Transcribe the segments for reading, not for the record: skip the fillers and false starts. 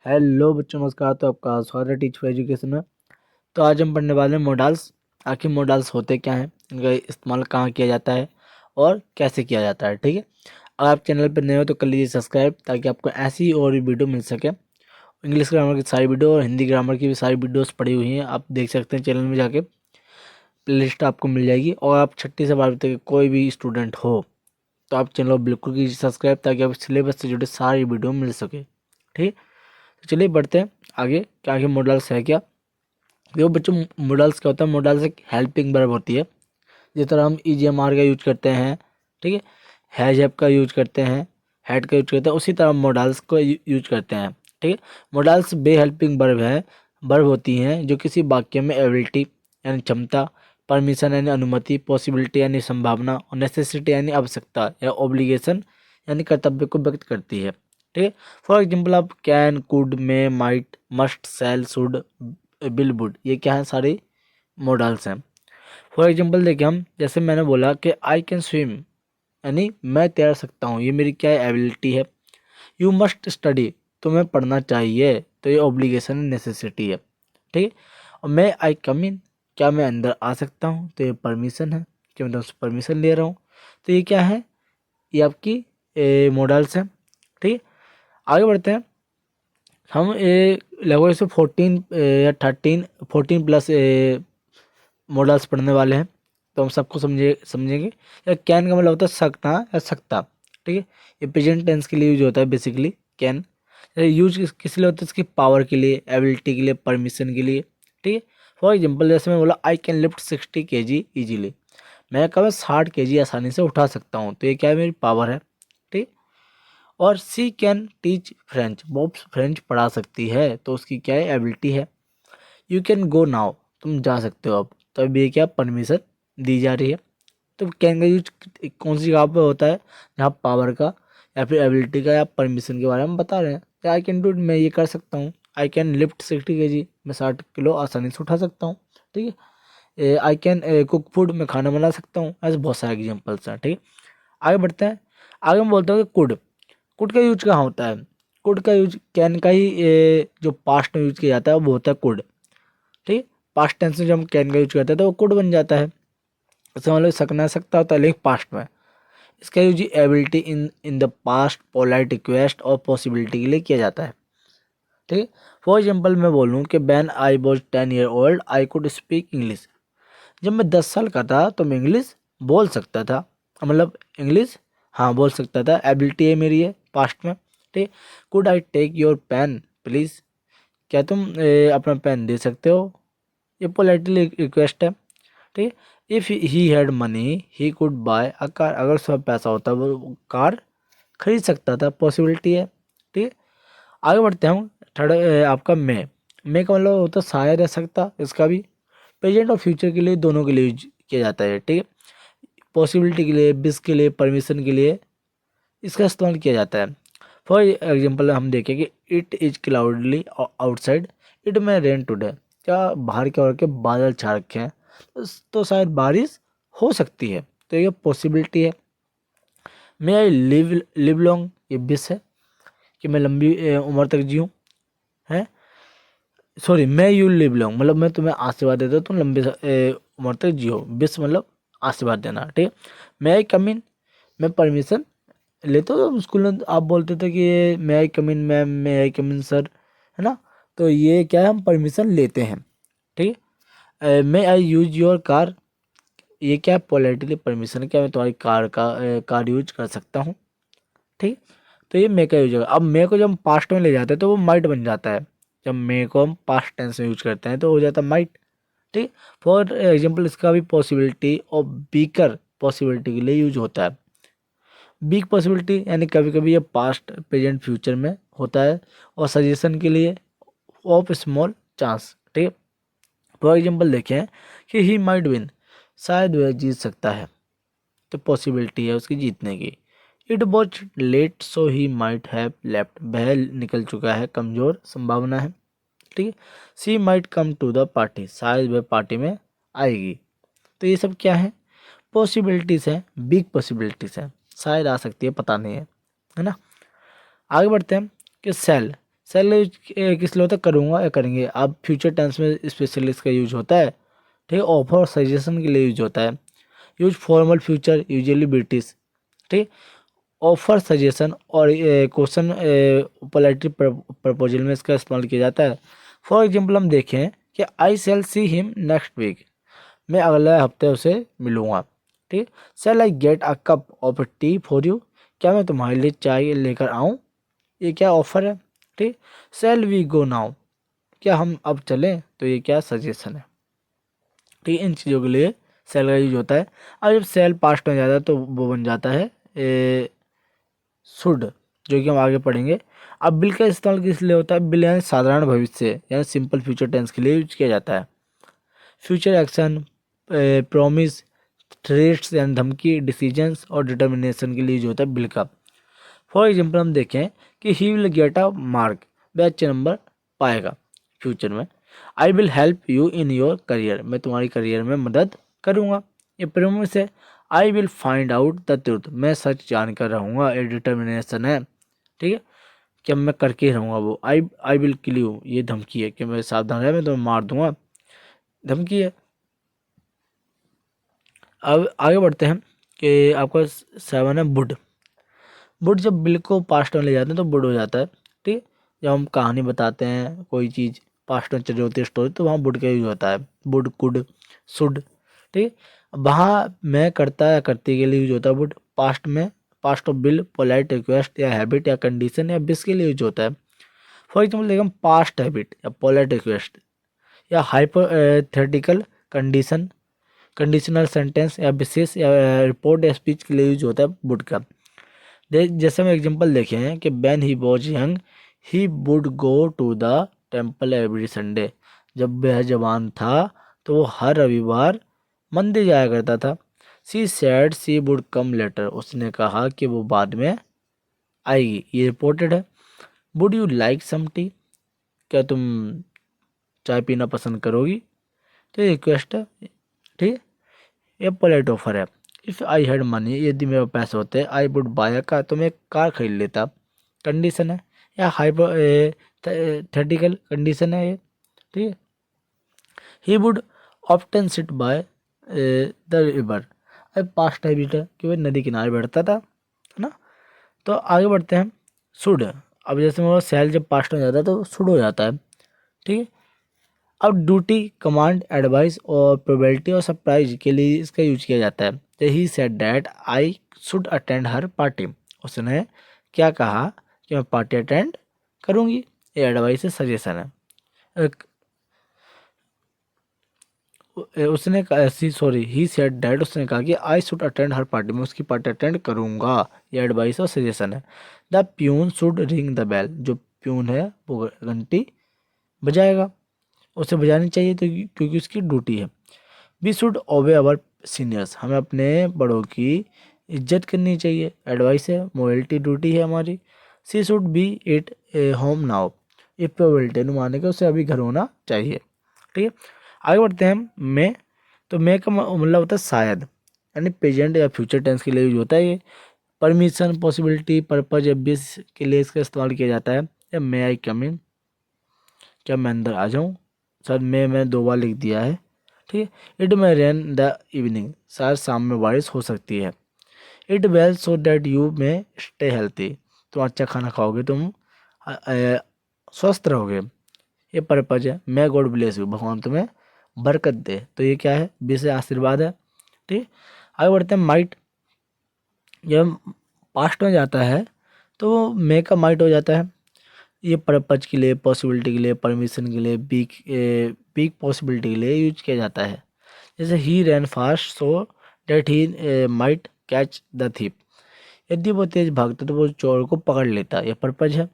Hello बच्चों, नमस्कार। तो आपका स्वागत है टीच फॉर एजुकेशन में। तो आज हम पढ़ने वाले हैं मॉडल्स। आखिर मॉडल्स होते क्या हैं, इनका इस्तेमाल कहाँ किया जाता है और कैसे किया जाता है। ठीक है, अगर आप चैनल पर नए हो तो कर लीजिए सब्सक्राइब, ताकि आपको ऐसी और भी वीडियो मिल सके। इंग्लिश ग्रामर की सारी वीडियो और हिंदी ग्रामर की भी सारी वीडियोस पड़ी हुई हैं, आप देख सकते हैं चैनल में जाके। प्लेलिस्ट आपको मिल जाएगी। और आप छठी से 12वीं तक के कोई भी स्टूडेंट हो तो आप चैनल को बिल्कुल कीजिए सब्सक्राइब, ताकि आप सिलेबस से जुड़े सारी वीडियो मिल सके। ठीक, तो चलिए बढ़ते हैं आगे कि आगे मॉडल्स है क्या। देखो बच्चों, मॉडल्स क्या होता है। मॉडल्स एक हेल्पिंग वर्ब होती है। जिस तरह हम ईजीएमआर का यूज करते हैं, ठीक है, हैज हैव का यूज करते हैं, हैड का यूज करते हैं, उसी तरह मॉडल्स को यूज करते हैं। ठीक है, मॉडल्स बे हेल्पिंग वर्ब होती हैं जो किसी वाक्य में एबिलिटी यानी क्षमता, परमिशन यानी अनुमति, पॉसिबिलिटी यानी संभावना और नेसेसिटी यानी आवश्यकता या ऑब्लिगेशन यानी कर्तव्य को व्यक्त करती है। ठीक है, फॉर एग्जाम्पल आप can, could, may, might, must, shall, should, will, would, ये क्या है, सारे मॉडल्स हैं। फॉर एग्जाम्पल देखिए, हम जैसे मैंने बोला कि आई कैन स्विम, यानी मैं तैर सकता हूँ, ये मेरी क्या है, एबिलिटी है। यू मस्ट स्टडी, तुम्हें पढ़ना चाहिए, तो ये ऑब्लिगेशन नेसेसिटी है। ठीक है, और मैं आई कम इन, क्या मैं अंदर आ सकता हूँ, तो ये परमिशन है कि मैं तुमसे परमिशन ले रहा हूँ। तो ये क्या है, ये आपकी मॉडल्स हैं। ठीक है, आगे बढ़ते हैं। हम लगभग इसे 14 या 14 प्लस मॉडल्स पढ़ने वाले हैं। तो हम सबको समझेंगे। या कैन का मतलब होता है सकना या सकता। ठीक है, ये प्रेजेंट टेंस के लिए यूज होता है बेसिकली कैन। यूज किस लिए होता है, इसकी पावर के लिए, एबिलिटी के लिए, परमिशन के लिए। ठीक है, फॉर एग्जाम्पल जैसे मैं बोला I can lift 60 kg easily, मैं कब 60 kg आसानी से उठा सकता हूँ, तो ये क्या है, मेरी पावर है। ठीक, और सी कैन टीच फ्रेंच, वो फ्रेंच पढ़ा सकती है, तो उसकी क्या है, एबिलिटी है। यू कैन गो नाउ, तुम जा सकते हो अब, तो अब ये क्या, परमिशन दी जा रही है। तो कैन का यूज कौन सी जगह पे होता है, जहाँ पावर का या फिर एबिलिटी का या परमिशन के बारे में बता रहे हैं। आई कैन डू इट, मैं ये कर सकता हूँ। आई कैन लिफ्ट 60 kg, मैं 60 किलो आसानी से उठा सकता हूँ। ठीक है, आई कैन कुक फूड, मैं खाना बना सकता हूँ। ऐसे बहुत सारे एग्जाम्पल्स हैं। ठीक है, आगे बढ़ते हैं। आगे हम बोलते हैं कि कुड। कुड का यूज कहाँ होता है। कुड का यूज कैन का ही जो पास्ट में यूज किया जाता है वो होता है कुड। ठीक है, पास्ट टेंस में जब हम कैन का यूज करते हैं तो वो कुड बन जाता है। इसका मतलब सकना सकता होता है, लेकिन पास्ट में। इसका use ability in in the past, polite request और पॉसिबिलिटी के लिए किया जाता है। ठीक है, फॉर एग्जाम्पल मैं बोलूँ कि ban I was 10 year old I could speak English, जब मैं 10 साल का था तो मैं इंग्लिश बोल सकता था। मतलब इंग्लिश हाँ बोल सकता था, एबिलिटी है मेरी है पास्ट में। ठीक, could I take your pen please, क्या तुम अपना पेन दे सकते हो, ये पोलाइटली रिक्वेस्ट है। ठीक है, if he had money he could bye a car, अगर उसके पास पैसा होता वो कार खरीद सकता था, पॉसिबिलिटी है। ठीक है, आगे बढ़ते हैं हम। थर्ड आपका मे का मतलब होता है शायद, रह सकता, इसका भी प्रेजेंट और फ्यूचर के लिए, दोनों के लिए यूज किया जाता है। ठीक है, पॉसिबिलिटी के लिए, विश के लिए, परमिशन के लिए इसका इस्तेमाल किया जाता है। फॉर एग्जाम्पल हम देखें कि it is cloudy outside, it में रेन टुडे, क्या बाहर क्या हो रखे, बादल छा रखे हैं, तो शायद बारिश हो सकती है, तो ये पॉसिबिलिटी है। मे आई लिव लॉन्ग, ये विश है कि मैं लंबी उम्र तक जीऊँ, है। सॉरी, मैं यू लिव लॉन्ग मतलब मैं तुम्हें आशीर्वाद देता हूँ, तुम लंबी उम्र तक जियो। विश मतलब आशीर्वाद देना। ठीक है, मैं आई कम इन, मैं परमिशन लेते हो, तो स्कूल में आप बोलते थे कि ये मैं आई कम इन मैम, मैं आई कम इन सर, है ना। तो ये क्या है, हम परमिशन लेते हैं। ठीक है, मैं आई यूज योर कार, ये क्या है, पोलाइटली परमिशन है, क्या मैं तुम्हारी कार यूज कर सकता हूँ। ठीक, तो ये मे का यूज होगा। अब मे को जब हम पास्ट में ले जाते हैं तो वो माइट बन जाता है। जब मे को हम पास्ट टेंस में यूज करते हैं तो हो जाता है माइट। ठीक, फॉर एग्जाम्पल इसका भी पॉसिबिलिटी और बीकर पॉसिबिलिटी के लिए यूज होता है। बिग पॉसिबिलिटी यानी कभी कभी ये पास्ट, प्रेजेंट, फ्यूचर में होता है। और सजेशन के लिए ऑफ स्मॉल चांस। ठीक है, फॉर एग्जाम्पल देखें कि ही माइट विन, शायद वह जीत सकता है, तो पॉसिबिलिटी है उसकी जीतने की। It was late so he might have left, वह निकल चुका है, कमज़ोर संभावना है। ठीक है, she might come to the party, शायद वह पार्टी में आएगी। तो ये सब क्या है, पॉसिबिलिटीज़ हैं, बिग पॉसिबिलिटीज़ हैं, शायद आ सकती है, पता नहीं है, है ना। आगे बढ़ते हैं कि सेल। सेल यूज किस लिए होता है, करूँगा या करेंगे। अब फ्यूचर टेंस में स्पेशली इसका यूज होता है, ठीक है। ऑफर सजेशन के लिए यूज होता है। Use formal future usually British, ठीक। ऑफर सजेशन और क्वेश्चन पोलाइटरी प्रपोजल में इसका इस्तेमाल किया जाता है। फॉर एग्जांपल हम देखें कि I shall see him next week, मैं अगले हफ्ते उसे मिलूंगा, ठीक। Shall I get a cup of tea for you, क्या मैं तुम्हारे लिए चाय लेकर आऊँ, ये क्या ऑफर है, ठीक। शैल वी गो नाउ, क्या हम अब चलें, तो ये क्या सजेशन है, ठीक है। इन चीज़ों के लिए सेल का यूज होता है। अब जब सेल पास्ट में जाता है तो वो बन जाता है शुड, जो कि हम आगे पढ़ेंगे। अब बिल का इस्तेमाल किस लिए होता है, बिल यानी साधारण भविष्य यानी सिंपल फ्यूचर टेंस के लिए यूज किया जाता है। फ्यूचर एक्शन, प्रॉमिस, थ्रेट्स यानी धमकी, डिसीजंस और डिटर्मिनेशन के लिए यूज होता है बिल का। फॉर एग्जाम्पल हम देखें कि he will get a mark, वह अच्छे नंबर पाएगा फ्यूचर में। I will help you in your career, मैं तुम्हारी करियर में मदद करूँगा। ये प्रॉमिस है। I will find out the truth, मैं सच जान कर रहूँगा, ये डिटर्मिनेशन है, ठीक है, कि अब मैं करके ही रहूँगा वो। आई विल किल यू, ये धमकी है कि मैं सावधान रहे, मैं तुम्हें मार दूंगा, धमकी है। अब आगे बढ़ते हैं कि आपका 7 है वुड। वुड जब बिल को पास्ट में ले जाते हैं तो वुड हो जाता है, ठीक है। जब हम कहानी बताते हैं, कोई चीज़ पास्ट में चल रही होती है स्टोरी, तो वहाँ वुड का यूज होता है, वुड, कुड, शुड, ठीक है। वहाँ मैं करता या करती के लिए यूज होता है वुड। पास्ट में past of bill polite request या हैबिट या कंडीशन या बिस के लिए यूज होता है। फॉर एग्जाम्पल देखिए, हम पास्ट हैबिट या पोलाइट रिक्वेस्ट या हाइपोथेटिकल कंडीशन, कंडीशनल सेंटेंस या विशेष या रिपोर्ट या स्पीच के लिए यूज होता है वुड का। जैसे हम एग्जांपल देखे हैं कि when he was young he would go to the temple every Sunday, जब वह जवान था तो वो हर रविवार मंदिर जाया करता था। She said she would come later, उसने कहा कि वो बाद में आएगी, ये रिपोर्टेड है। Would you like some tea, क्या तुम चाय पीना पसंद करोगी, तो ये रिक्वेस्ट है, ठीक है। ये पोलाइट ऑफर है। इफ़ आई हैड मनी, यदि मेरे पास पैसे होते, I would buy a car, तो मैं एक कार खरीद लेता, कंडीशन है। या हाइपोथेटिकल कंडीशन है ये, ठीक है। He would often sit by the river, अब पास्ट हैबिट है कि वह नदी किनारे बैठता था, है ना। तो आगे बढ़ते हैं, शुड। अब जैसे वो सेल जब पास्ट में जाता है तो शुड हो जाता है, ठीक है। अब ड्यूटी, कमांड, एडवाइस और प्रोबेबिलिटी और सरप्राइज के लिए इसका यूज किया जाता है। तो he said that I should attend her party, उसने क्या कहा कि मैं पार्टी अटेंड करूंगी, ये एडवाइस है, सजेशन है। एक- उसने सॉरी ही सेड दैट, उसने कहा कि I should attend her party, मैं उसकी पार्टी अटेंड करूंगा, ये एडवाइस और सजेशन है। The peon should ring the bell, जो प्यून है वो घंटी बजाएगा, उसे बजानी चाहिए तो क्योंकि उसकी ड्यूटी है। वी शुड ओबे अवर सीनियर्स, हमें अपने बड़ों की इज्जत करनी चाहिए, एडवाइस है, मोरलिटी ड्यूटी है हमारी। She should be at home now, if probability माने कि उसे अभी घर होना चाहिए, ठीक है। आगे बढ़ते हैं मैं। तो मैं का मतलब होता है शायद, यानी प्रेजेंट या फ्यूचर टेंस के लिए यूज होता है ये। परमिशन, पॉसिबिलिटी, पर्पज या विश के लिए इसका इस्तेमाल किया जाता है। या मे आई कम इन, क्या मैं अंदर आ जाऊँ, शायद मैं 2 बार लिख दिया है, ठीक है। It may rain the evening, शायद शाम में बारिश हो सकती है। It well so that you may stay healthy, तुम अच्छा खाना खाओगे, तुम स्वस्थ रहोगे, ये पर्पज है। मे गॉड ब्लेस यू, भगवान तुम्हें बरकत दे, तो ये क्या है, विशेष आशीर्वाद है, ठीक। आगे बढ़ते हैं माइट। जब पास्ट में जाता है तो मे का माइट हो जाता है। ये पर्पज के लिए, पॉसिबिलिटी के लिए, परमिशन के लिए, बिग पॉसिबिलिटी के लिए यूज किया जाता है। जैसे he ran fast so that he might catch the thief, यदि वो तेज भागता तो वो चोर को पकड़ लेता, यह पर्पज है।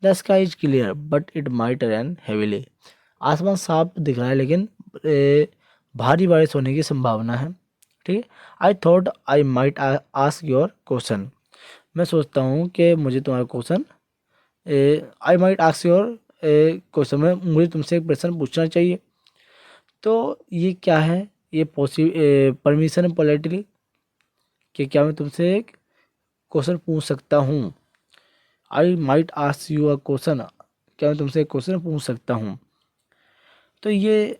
The sky is clear but it might rain heavily, आसमान साफ दिख रहा है लेकिन भारी बारिश होने की संभावना है, ठीक है। I thought I might ask your question, मैं सोचता हूँ कि मुझे तुम्हारा question, I might ask your question में मुझे तुमसे एक प्रश्न पूछना चाहिए। तो ये क्या है, ये परमिशन है पोलाइटली, कि क्या मैं तुमसे एक क्वेश्चन पूछ सकता हूँ। I might ask you a question, क्या मैं तुमसे एक क्वेश्चन पूछ सकता हूँ? तो ये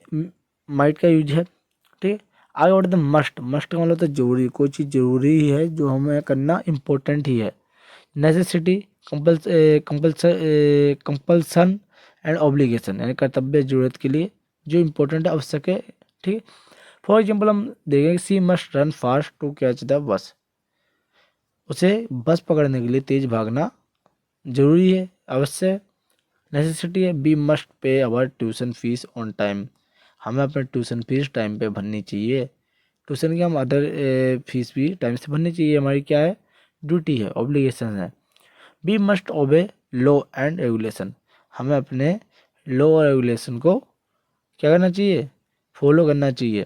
माइट का यूज है। ठीक है, आगे बढ़ते हैं मस्ट। मस्ट का मतलब होता है जरूरी, कोई चीज़ जरूरी ही है जो हमें करना इम्पोर्टेंट ही है। नेसेसिटी, कंपल्सन एंड ऑब्लिगेशन, यानी कर्तव्य, जरूरत के लिए, जो इम्पोर्टेंट है, आवश्यक है। ठीक है, फॉर एग्जाम्पल हम देखेंगे she must run fast to catch the bus, उसे बस पकड़ने के लिए तेज भागना जरूरी है, अवश्य है, नेसेसिटी है। We must pay our tuition fees on time, हमें अपने ट्यूशन फीस टाइम पे भरनी चाहिए। ट्यूशन की हम अदर फीस भी टाइम से भरनी चाहिए, हमारी क्या है, ड्यूटी है, ऑब्लिगेशन है। We must obey law and regulation, हमें अपने लॉ और रेगुलेशन को क्या करना चाहिए, फॉलो करना चाहिए।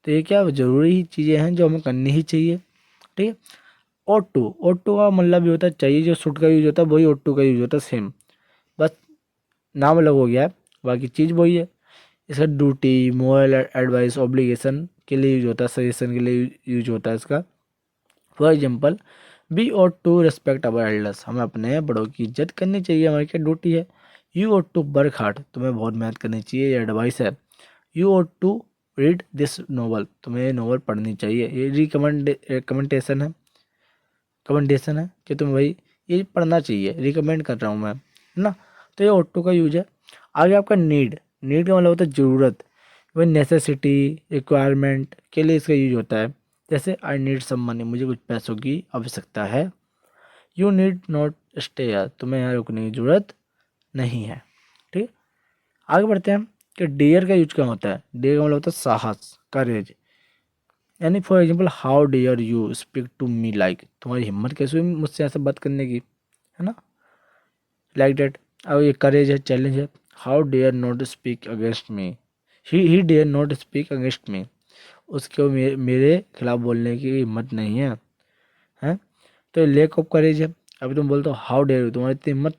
तो ये क्या ज़रूरी ही चीज़ें हैं जो हमें करनी ही चाहिए। ठीक है, ऑटो का मतलब भी होता है चाहिए, जो सुट का यूज होता है वही ऑटो का यूज होता है, सेम, बस नाम अलग हो गया है, बाकी चीज़ वही है। इसका ड्यूटी, मोरल एडवाइस, ऑब्लिगेशन के लिए यूज होता है, सजेशन के लिए यूज होता है इसका। For example we ought to respect our elders, हमें अपने बड़ों की इज्जत करनी चाहिए, हमारी क्या ड्यूटी है। You ought to work hard, तुम्हें बहुत मेहनत करनी चाहिए, ये एडवाइस है। You ought to read this novel, तुम्हें ये नॉवल पढ़नी चाहिए, ये रिकमेंडेशन है, कमेंडेशन है कि तुम भाई ये पढ़ना चाहिए, रिकमेंड कर रहा हूँ मैं, है ना। तो ये ऑटो का यूज है। आगे आपका नीड का मतलब होता है ज़रूरत, वही नेसेसिटी, रिक्वायरमेंट के लिए इसका यूज होता है। जैसे आई नीड सम मनी, मुझे कुछ पैसों की आवश्यकता है। यू नीड नॉट स्टे यार, तुम्हें यहाँ रुकने की ज़रूरत नहीं है। ठीक है, आगे बढ़ते हैं कि डेयर का यूज क्या होता है। डेयर का मतलब होता है साहस, करेज, यानी for example how dare you speak to me like, तुम्हारी हिम्मत कैसे हुई मुझसे ऐसे बात करने की, है ना, लाइक डेट। अब ये करेज है, चैलेंज है। How dare not speak against me, he dare not speak against me, उसको मेरे खिलाफ बोलने की हिम्मत नहीं है, हैं। तो लेक ऑफ करेज है। अभी तुम बोलते हो हाउ डेयर, तुम्हारी इतनी हिम्मत